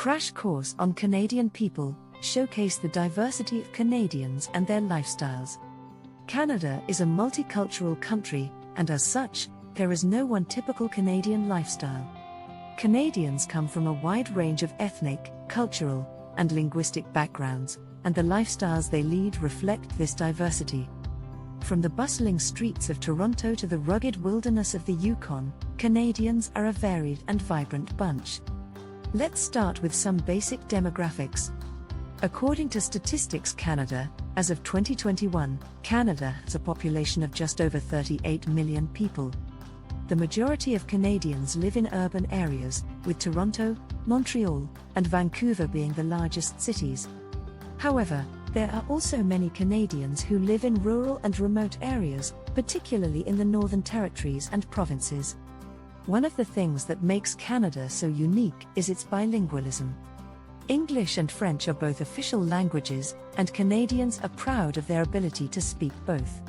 crash course on Canadian people, showcase the diversity of Canadians and their lifestyles. Canada is a multicultural country, and as such, there is no one typical Canadian lifestyle. Canadians come from a wide range of ethnic, cultural, and linguistic backgrounds, and the lifestyles they lead reflect this diversity. From the bustling streets of Toronto to the rugged wilderness of the Yukon, Canadians are a varied and vibrant bunch. Let's start with some basic demographics. According to Statistics Canada, as of 2021, Canada has a population of just over 38 million people. The majority of Canadians live in urban areas, with Toronto, Montreal, and Vancouver being the largest cities. However, there are also many Canadians who live in rural and remote areas, particularly in the Northern Territories and provinces. One of the things that makes Canada so unique is its bilingualism. English and French are both official languages, and Canadians are proud of their ability to speak both.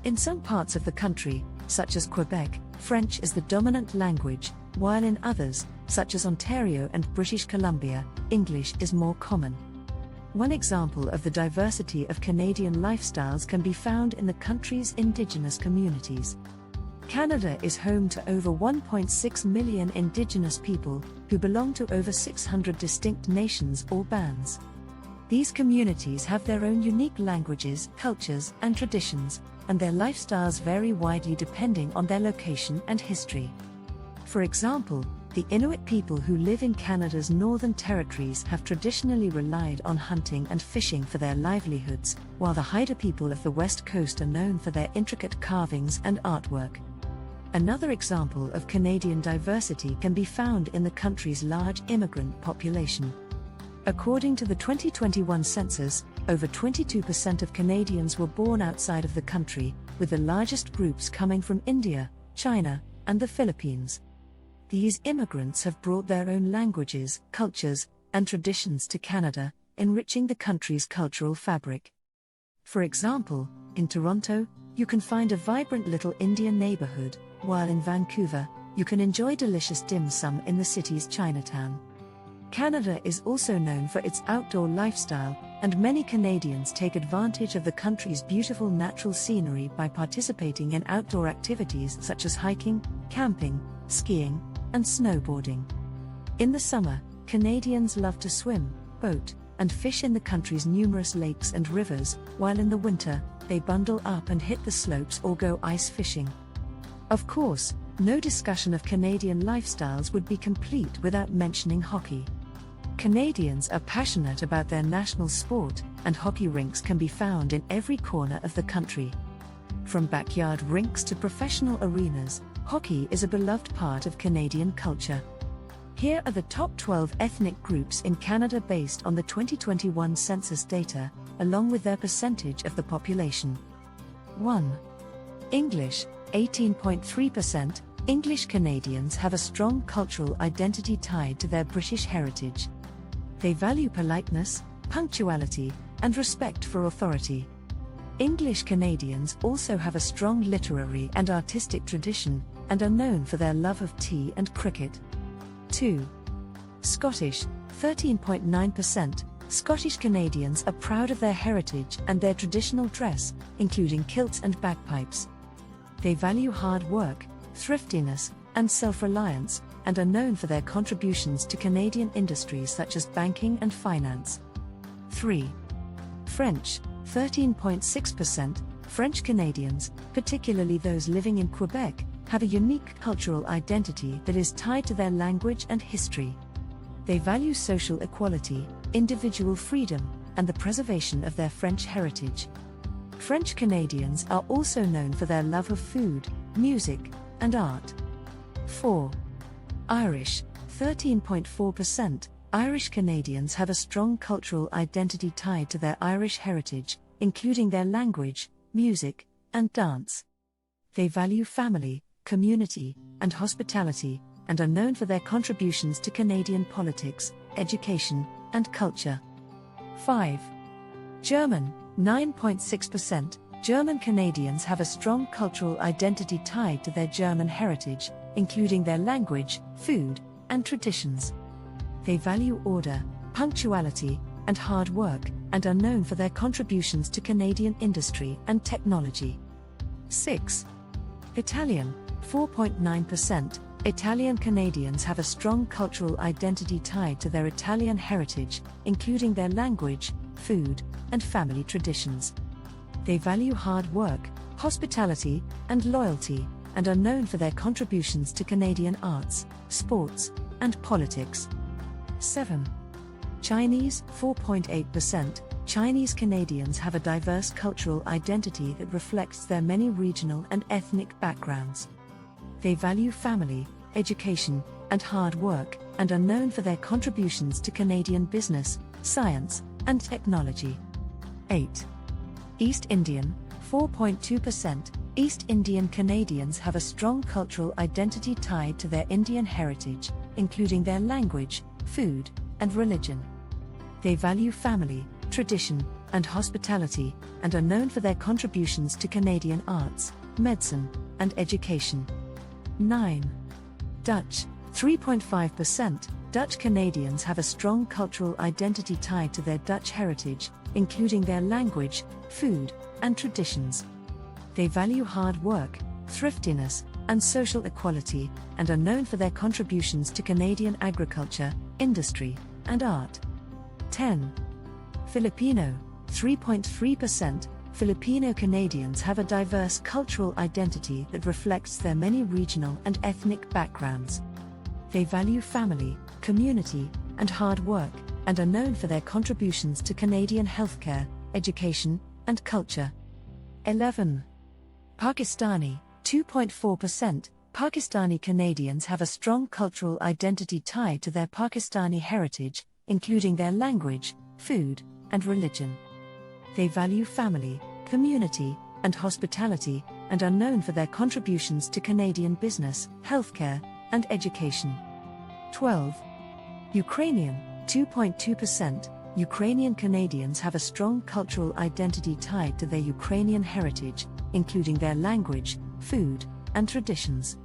In some parts of the country, such as Quebec, French is the dominant language, while in others, such as Ontario and British Columbia, English is more common. One example of the diversity of Canadian lifestyles can be found in the country's Indigenous communities. Canada is home to over 1.6 million Indigenous people, who belong to over 600 distinct nations or bands. These communities have their own unique languages, cultures, and traditions, and their lifestyles vary widely depending on their location and history. For example, the Inuit people who live in Canada's Northern Territories have traditionally relied on hunting and fishing for their livelihoods, while the Haida people of the West Coast are known for their intricate carvings and artwork. Another example of Canadian diversity can be found in the country's large immigrant population. According to the 2021 census, over 22% of Canadians were born outside of the country, with the largest groups coming from India, China, and the Philippines. These immigrants have brought their own languages, cultures, and traditions to Canada, enriching the country's cultural fabric. For example, in Toronto, you can find a vibrant little Indian neighborhood, while in Vancouver, you can enjoy delicious dim sum in the city's Chinatown. Canada is also known for its outdoor lifestyle, and many Canadians take advantage of the country's beautiful natural scenery by participating in outdoor activities such as hiking, camping, skiing, and snowboarding. In the summer, Canadians love to swim, boat, and fish in the country's numerous lakes and rivers, while in the winter, they bundle up and hit the slopes or go ice fishing. Of course, no discussion of Canadian lifestyles would be complete without mentioning hockey. Canadians are passionate about their national sport, and hockey rinks can be found in every corner of the country. From backyard rinks to professional arenas, hockey is a beloved part of Canadian culture. Here are the top 12 ethnic groups in Canada based on the 2021 census data, along with their percentage of the population. 1. English, 18.3%. English Canadians have a strong cultural identity tied to their British heritage. They value politeness, punctuality, and respect for authority. English Canadians also have a strong literary and artistic tradition, and are known for their love of tea and cricket. 2. Scottish, 13.9%. Scottish Canadians are proud of their heritage and their traditional dress, including kilts and bagpipes. They value hard work, thriftiness, and self-reliance, and are known for their contributions to Canadian industries such as banking and finance. 3. French, 13.6%. French Canadians, particularly those living in Quebec, have a unique cultural identity that is tied to their language and history. They value social equality, individual freedom, and the preservation of their French heritage. French Canadians are also known for their love of food, music, and art. 4. Irish, 13.4%. Irish Canadians have a strong cultural identity tied to their Irish heritage, including their language, music, and dance. They value family, community, and hospitality, and are known for their contributions to Canadian politics, education, and culture. 5. German, 9.6%. German Canadians have a strong cultural identity tied to their German heritage, including their language, food, and traditions. They value order, punctuality, and hard work, and are known for their contributions to Canadian industry and technology. 6. Italian, 4.9%. Italian Canadians have a strong cultural identity tied to their Italian heritage, including their language, food, and family traditions. They value hard work, hospitality, and loyalty, and are known for their contributions to Canadian arts, sports, and politics. 7. Chinese, 4.8%. Chinese Canadians have a diverse cultural identity that reflects their many regional and ethnic backgrounds. They value family, education, and hard work, and are known for their contributions to Canadian business, science, and technology. 8. East Indian, 4.2%. East Indian Canadians have a strong cultural identity tied to their Indian heritage, including their language, food, and religion. They value family, tradition, and hospitality, and are known for their contributions to Canadian arts, medicine, and education. 9. Dutch, 3.5%. Dutch Canadians have a strong cultural identity tied to their Dutch heritage, including their language, food, and traditions. They value hard work, thriftiness, and social equality, and are known for their contributions to Canadian agriculture, industry, and art. 10. Filipino, 3.3%. Filipino Canadians have a diverse cultural identity that reflects their many regional and ethnic backgrounds. They value family, community, and hard work, and are known for their contributions to Canadian healthcare, education, and culture. 11. Pakistani, 2.4%. Pakistani Canadians have a strong cultural identity tied to their Pakistani heritage, including their language, food, and religion. They value family, community, and hospitality, and are known for their contributions to Canadian business, healthcare, and education. 12. Ukrainian, 2.2%. Ukrainian Canadians have a strong cultural identity tied to their Ukrainian heritage, including their language, food, and traditions.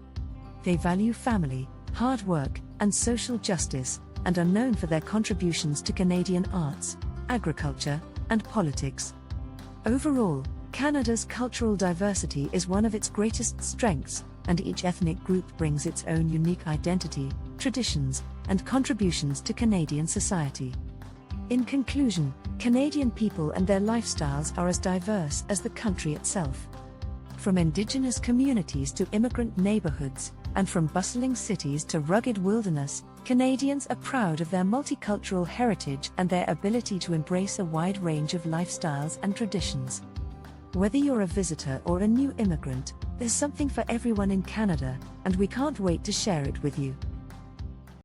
They value family, hard work, and social justice, and are known for their contributions to Canadian arts, agriculture, and politics. Overall, Canada's cultural diversity is one of its greatest strengths, and each ethnic group brings its own unique identity, traditions, and contributions to Canadian society. In conclusion, Canadian people and their lifestyles are as diverse as the country itself. From Indigenous communities to immigrant neighborhoods, and from bustling cities to rugged wilderness, Canadians are proud of their multicultural heritage and their ability to embrace a wide range of lifestyles and traditions. Whether you're a visitor or a new immigrant, there's something for everyone in Canada, and we can't wait to share it with you.